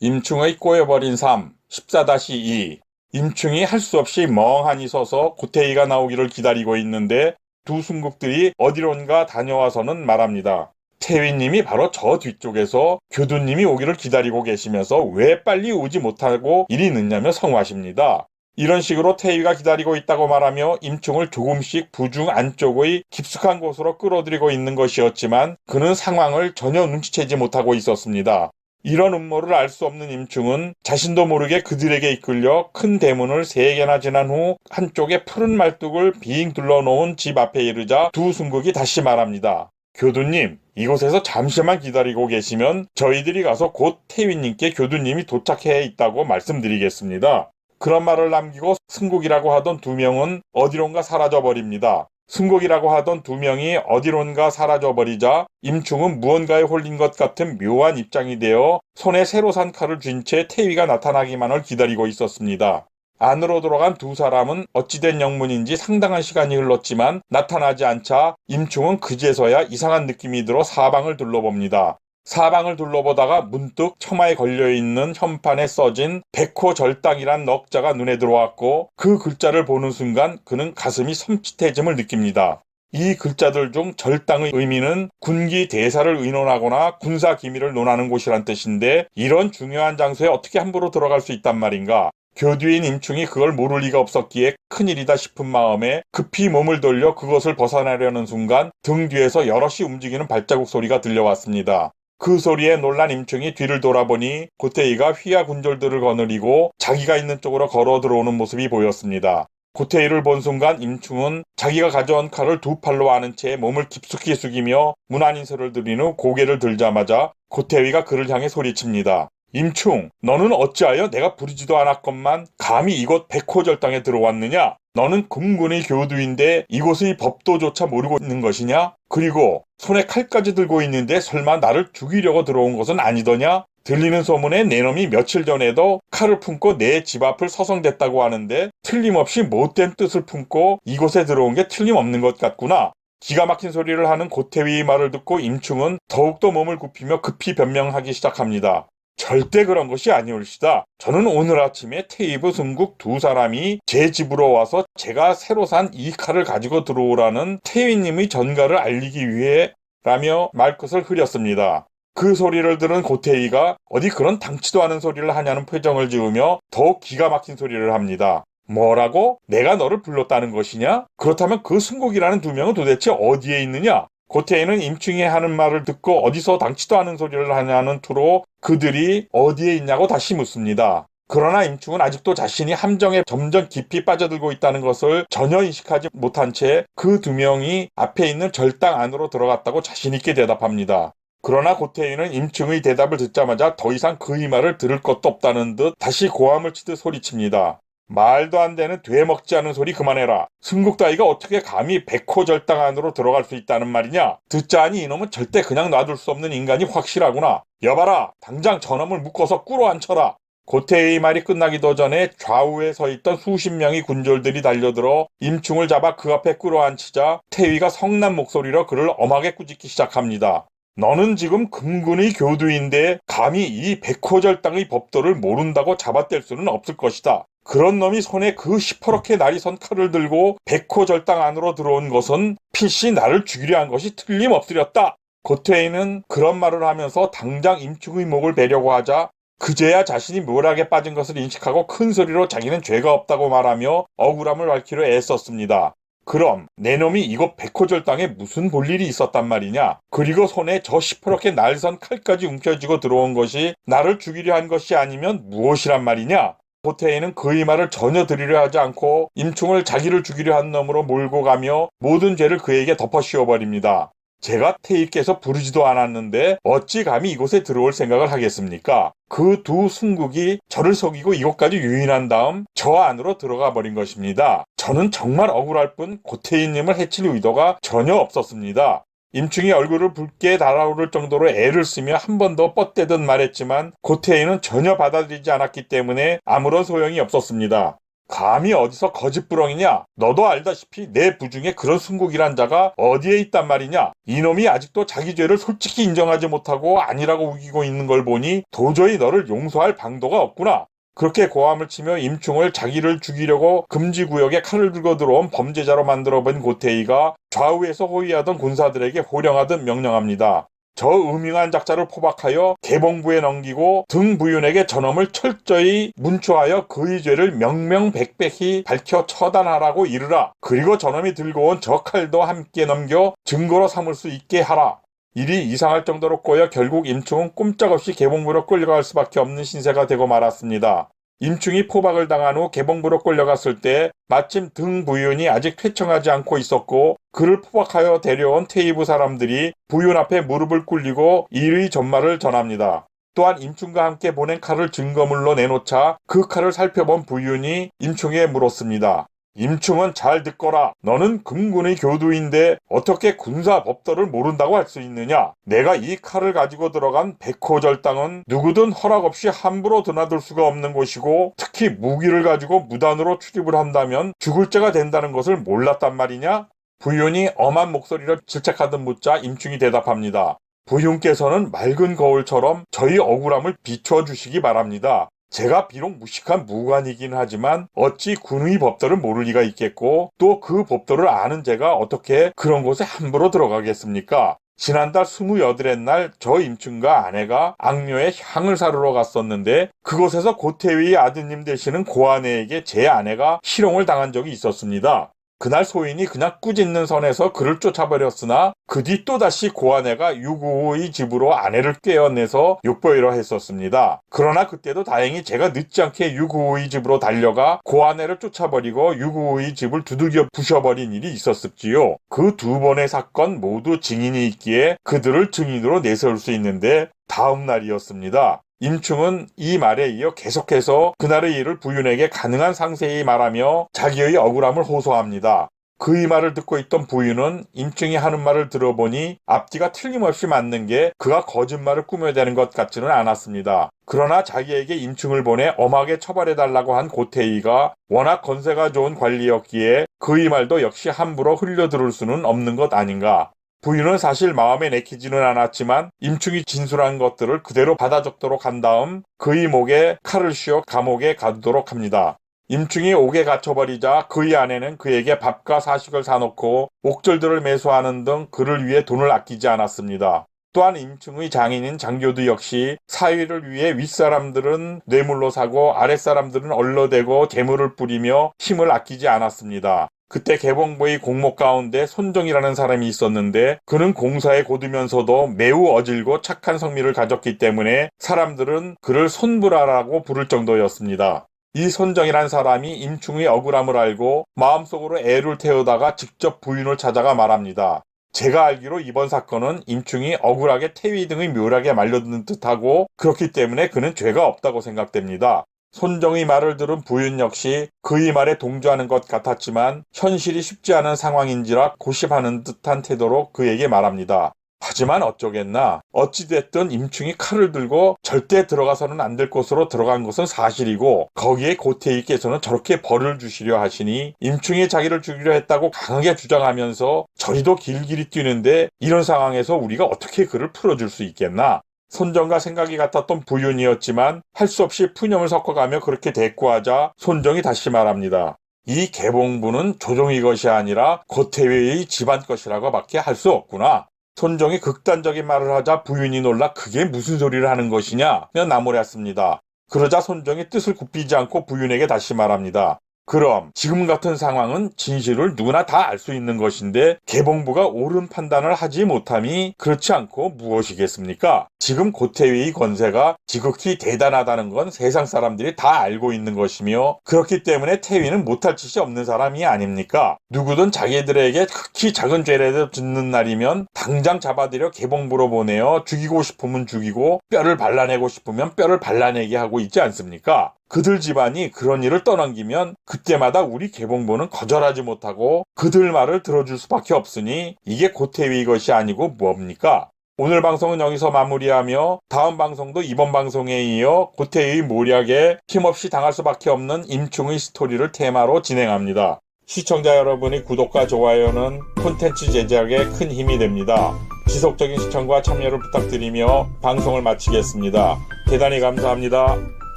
임충의 꼬여버린 삶 14-2. 임충이 할 수 없이 멍하니 서서 고태희가 나오기를 기다리고 있는데 두 순국들이 어디론가 다녀와서는 말합니다. 태희님이 바로 저 뒤쪽에서 교두님이 오기를 기다리고 계시면서 왜 빨리 오지 못하고 이리 늦냐며 성화십니다. 이런 식으로 태희가 기다리고 있다고 말하며 임충을 조금씩 부중 안쪽의 깊숙한 곳으로 끌어들이고 있는 것이었지만 그는 상황을 전혀 눈치채지 못하고 있었습니다. 이런 음모를 알 수 없는 임충은 자신도 모르게 그들에게 이끌려 큰 대문을 3개나 지난 후 한쪽에 푸른 말뚝을 빙 둘러놓은 집 앞에 이르자 두 순국이 다시 말합니다. 교두님, 이곳에서 잠시만 기다리고 계시면 저희들이 가서 곧 태위님께 교두님이 도착해 있다고 말씀드리겠습니다. 그런 말을 남기고 순국이라고 하던 2명은 어디론가 사라져버립니다. 순국이라고 하던 2명이 어디론가 사라져버리자 임충은 무언가에 홀린 것 같은 묘한 입장이 되어 손에 새로 산 칼을 쥔 채 태위가 나타나기만을 기다리고 있었습니다. 안으로 들어간 두 사람은 어찌된 영문인지 상당한 시간이 흘렀지만 나타나지 않자 임충은 그제서야 이상한 느낌이 들어 사방을 둘러봅니다. 사방을 둘러보다가 문득 처마에 걸려있는 현판에 써진 백호절당이란 넉자가 눈에 들어왔고 그 글자를 보는 순간 그는 가슴이 섬찟해짐을 느낍니다. 이 글자들 중 절당의 의미는 군기 대사를 의논하거나 군사 기밀을 논하는 곳이란 뜻인데 이런 중요한 장소에 어떻게 함부로 들어갈 수 있단 말인가. 교두인 임충이 그걸 모를 리가 없었기에 큰일이다 싶은 마음에 급히 몸을 돌려 그것을 벗어나려는 순간 등 뒤에서 여럿이 움직이는 발자국 소리가 들려왔습니다. 그 소리에 놀란 임충이 뒤를 돌아보니 고태희가 휘하 군졸들을 거느리고 자기가 있는 쪽으로 걸어 들어오는 모습이 보였습니다. 고태희를 본 순간 임충은 자기가 가져온 칼을 두 팔로 아는 채 몸을 깊숙이 숙이며 무난인설을 들인 후 고개를 들자마자 고태희가 그를 향해 소리칩니다. 임충, 너는 어찌하여 내가 부르지도 않았건만 감히 이곳 백호절당에 들어왔느냐? 너는 금군의 교두인데 이곳의 법도조차 모르고 있는 것이냐? 그리고 손에 칼까지 들고 있는데 설마 나를 죽이려고 들어온 것은 아니더냐? 들리는 소문에 내 놈이 며칠 전에도 칼을 품고 내 집 앞을 서성댔다고 하는데 틀림없이 못된 뜻을 품고 이곳에 들어온 게 틀림없는 것 같구나. 기가 막힌 소리를 하는 고태위의 말을 듣고 임충은 더욱더 몸을 굽히며 급히 변명하기 시작합니다. 절대 그런 것이 아니올시다. 저는 오늘 아침에 태이브 순국 두 사람이 제 집으로 와서 제가 새로 산 이 칼을 가지고 들어오라는 태위님의 전가를 알리기 위해 라며 말끝을 흐렸습니다. 그 소리를 들은 고태희가 어디 그런 당치도 않은 소리를 하냐는 표정을 지으며 더욱 기가 막힌 소리를 합니다. 뭐라고? 내가 너를 불렀다는 것이냐? 그렇다면 그 순국이라는 2명은 도대체 어디에 있느냐? 고태희는 임충이 하는 말을 듣고 어디서 당치도 않은 소리를 하냐는 투로 그들이 어디에 있냐고 다시 묻습니다. 그러나 임충은 아직도 자신이 함정에 점점 깊이 빠져들고 있다는 것을 전혀 인식하지 못한 채 그 2명이 앞에 있는 절당 안으로 들어갔다고 자신있게 대답합니다. 그러나 고태희는 임충의 대답을 듣자마자 더 이상 그의 말을 들을 것도 없다는 듯 다시 고함을 치듯 소리칩니다. 말도 안 되는 되먹지 않은 소리 그만해라. 순국 따위가 어떻게 감히 백호절당 안으로 들어갈 수 있다는 말이냐. 듣자 하니 이놈은 절대 그냥 놔둘 수 없는 인간이 확실하구나. 여봐라, 당장 저놈을 묶어서 꿇어앉혀라. 고태의 말이 끝나기도 전에 좌우에 서 있던 수십 명의 군졸들이 달려들어 임충을 잡아 그 앞에 꿇어앉히자 태위가 성난 목소리로 그를 엄하게 꾸짖기 시작합니다. 너는 지금 금군의 교두인데 감히 이 백호절당의 법도를 모른다고 잡아뗄 수는 없을 것이다. 그런 놈이 손에 그 시퍼렇게 날이 선 칼을 들고 백호절당 안으로 들어온 것은 필시 나를 죽이려 한 것이 틀림없으렸다. 고태희는 그런 말을 하면서 당장 임충의 목을 베려고 하자 그제야 자신이 묘락에 빠진 것을 인식하고 큰 소리로 자기는 죄가 없다고 말하며 억울함을 밝히려 애썼습니다. 그럼 내 놈이 이곳 백호절당에 무슨 볼일이 있었단 말이냐? 그리고 손에 저 시퍼렇게 날선 칼까지 움켜쥐고 들어온 것이 나를 죽이려 한 것이 아니면 무엇이란 말이냐? 고태희는 그의 말을 전혀 들으려 하지 않고 임충을 자기를 죽이려 한 놈으로 몰고 가며 모든 죄를 그에게 덮어 씌워버립니다. 제가 태희께서 부르지도 않았는데 어찌 감히 이곳에 들어올 생각을 하겠습니까? 그 두 순국이 저를 속이고 이곳까지 유인한 다음 저 안으로 들어가 버린 것입니다. 저는 정말 억울할 뿐 고태희님을 해칠 의도가 전혀 없었습니다. 임충이 얼굴을 붉게 달아오를 정도로 애를 쓰며 한 번 더 뻗대듯 말했지만 고태희는 전혀 받아들이지 않았기 때문에 아무런 소용이 없었습니다. 감히 어디서 거짓부렁이냐? 너도 알다시피 내 부중에 그런 순국이란 자가 어디에 있단 말이냐? 이놈이 아직도 자기 죄를 솔직히 인정하지 못하고 아니라고 우기고 있는 걸 보니 도저히 너를 용서할 방도가 없구나. 그렇게 고함을 치며 임충을 자기를 죽이려고 금지구역에 칼을 들고 들어온 범죄자로 만들어본 고태희가 좌우에서 호위하던 군사들에게 호령하듯 명령합니다. 저 음흉한 작자를 포박하여 개봉부에 넘기고 등부윤에게 저놈을 철저히 문초하여 그의 죄를 명명백백히 밝혀 처단하라고 이르라. 그리고 저놈이 들고 온 저 칼도 함께 넘겨 증거로 삼을 수 있게 하라. 일이 이상할 정도로 꼬여 결국 임충은 꼼짝없이 개봉부로 끌려갈 수밖에 없는 신세가 되고 말았습니다. 임충이 포박을 당한 후 개봉부로 끌려갔을 때 마침 등 부윤이 아직 퇴청하지 않고 있었고 그를 포박하여 데려온 태의부 사람들이 부윤 앞에 무릎을 꿇리고 일의 전말을 전합니다. 또한 임충과 함께 보낸 칼을 증거물로 내놓자 그 칼을 살펴본 부윤이 임충에게 물었습니다. 임충은 잘 듣거라. 너는 금군의 교두인데 어떻게 군사 법도를 모른다고 할 수 있느냐? 내가 이 칼을 가지고 들어간 백호절당은 누구든 허락 없이 함부로 드나들 수가 없는 곳이고 특히 무기를 가지고 무단으로 출입을 한다면 죽을 죄가 된다는 것을 몰랐단 말이냐? 부윤이 엄한 목소리로 질책하듯 묻자 임충이 대답합니다. 부윤께서는 맑은 거울처럼 저희 억울함을 비춰주시기 바랍니다. 제가 비록 무식한 무관이긴 하지만 어찌 군의 법도를 모를 리가 있겠고 또 그 법도를 아는 제가 어떻게 그런 곳에 함부로 들어가겠습니까? 지난달 28의 날 저 임충과 아내가 악녀의 향을 사르러 갔었는데 그곳에서 고태위의 아드님 되시는 고아내에게 제 아내가 희롱을 당한 적이 있었습니다. 그날 소인이 그냥 꾸짖는 선에서 그를 쫓아버렸으나 그 뒤 또다시 고아내가 유구의 집으로 아내를 꿰어내서 욕보이려 했었습니다. 그러나 그때도 다행히 제가 늦지 않게 유구의 집으로 달려가 고아내를 쫓아버리고 유구의 집을 두들겨 부셔버린 일이 있었습지요. 그 두 번의 사건 모두 증인이 있기에 그들을 증인으로 내세울 수 있는데 다음 날이었습니다. 임충은 이 말에 이어 계속해서 그날의 일을 부윤에게 가능한 상세히 말하며 자기의 억울함을 호소합니다. 그의 말을 듣고 있던 부윤은 임충이 하는 말을 들어보니 앞뒤가 틀림없이 맞는 게 그가 거짓말을 꾸며대는 것 같지는 않았습니다. 그러나 자기에게 임충을 보내 엄하게 처벌해달라고 한 고태희가 워낙 건세가 좋은 관리였기에 그의 말도 역시 함부로 흘려들을 수는 없는 것 아닌가. 부인은 사실 마음에 내키지는 않았지만 임충이 진술한 것들을 그대로 받아 적도록 한 다음 그의 목에 칼을 씌워 감옥에 가두도록 합니다. 임충이 옥에 갇혀버리자 그의 아내는 그에게 밥과 사식을 사놓고 옥절들을 매수하는 등 그를 위해 돈을 아끼지 않았습니다. 또한 임충의 장인인 장교도 역시 사위를 위해 윗사람들은 뇌물로 사고 아랫사람들은 얼러대고 재물을 뿌리며 힘을 아끼지 않았습니다. 그때 개봉부의 공목 가운데 손정이라는 사람이 있었는데 그는 공사에 고두면서도 매우 어질고 착한 성미를 가졌기 때문에 사람들은 그를 손부라라고 부를 정도였습니다. 이 손정이란 사람이 임충의 억울함을 알고 마음속으로 애를 태우다가 직접 부인을 찾아가 말합니다. 제가 알기로 이번 사건은 임충이 억울하게 태위 등의 묘락에 말려드는 듯하고 그렇기 때문에 그는 죄가 없다고 생각됩니다. 손정의 말을 들은 부윤 역시 그의 말에 동조하는 것 같았지만 현실이 쉽지 않은 상황인지라 고심하는 듯한 태도로 그에게 말합니다. 하지만 어쩌겠나. 어찌됐든 임충이 칼을 들고 절대 들어가서는 안 될 곳으로 들어간 것은 사실이고 거기에 고태희께서는 저렇게 벌을 주시려 하시니 임충이 자기를 죽이려 했다고 강하게 주장하면서 저리도 길길이 뛰는데 이런 상황에서 우리가 어떻게 그를 풀어줄 수 있겠나. 손정과 생각이 같았던 부윤이었지만 할 수 없이 푸념을 섞어가며 그렇게 대꾸하자 손정이 다시 말합니다. 이 개봉부는 조정의 것이 아니라 고태위의 집안 것이라고 밖에 할 수 없구나. 손정이 극단적인 말을 하자 부윤이 놀라 그게 무슨 소리를 하는 것이냐며 나무랐습니다. 그러자 손정이 뜻을 굽히지 않고 부윤에게 다시 말합니다. 그럼 지금 같은 상황은 진실을 누구나 다 알 수 있는 것인데 개봉부가 옳은 판단을 하지 못함이 그렇지 않고 무엇이겠습니까? 지금 고태위의 권세가 지극히 대단하다는 건 세상 사람들이 다 알고 있는 것이며 그렇기 때문에 태위는 못할 짓이 없는 사람이 아닙니까? 누구든 자기들에게 극히 작은 죄라도 짓는 날이면 당장 잡아들여 개봉부로 보내어 죽이고 싶으면 죽이고 뼈를 발라내고 싶으면 뼈를 발라내게 하고 있지 않습니까? 그들 집안이 그런 일을 떠넘기면 그때마다 우리 개봉부는 거절하지 못하고 그들 말을 들어줄 수밖에 없으니 이게 고태위의 것이 아니고 뭡니까? 오늘 방송은 여기서 마무리하며 다음 방송도 이번 방송에 이어 고태의 모략에 힘없이 당할 수밖에 없는 임충의 스토리를 테마로 진행합니다. 시청자 여러분의 구독과 좋아요는 콘텐츠 제작에 큰 힘이 됩니다. 지속적인 시청과 참여를 부탁드리며 방송을 마치겠습니다. 대단히 감사합니다.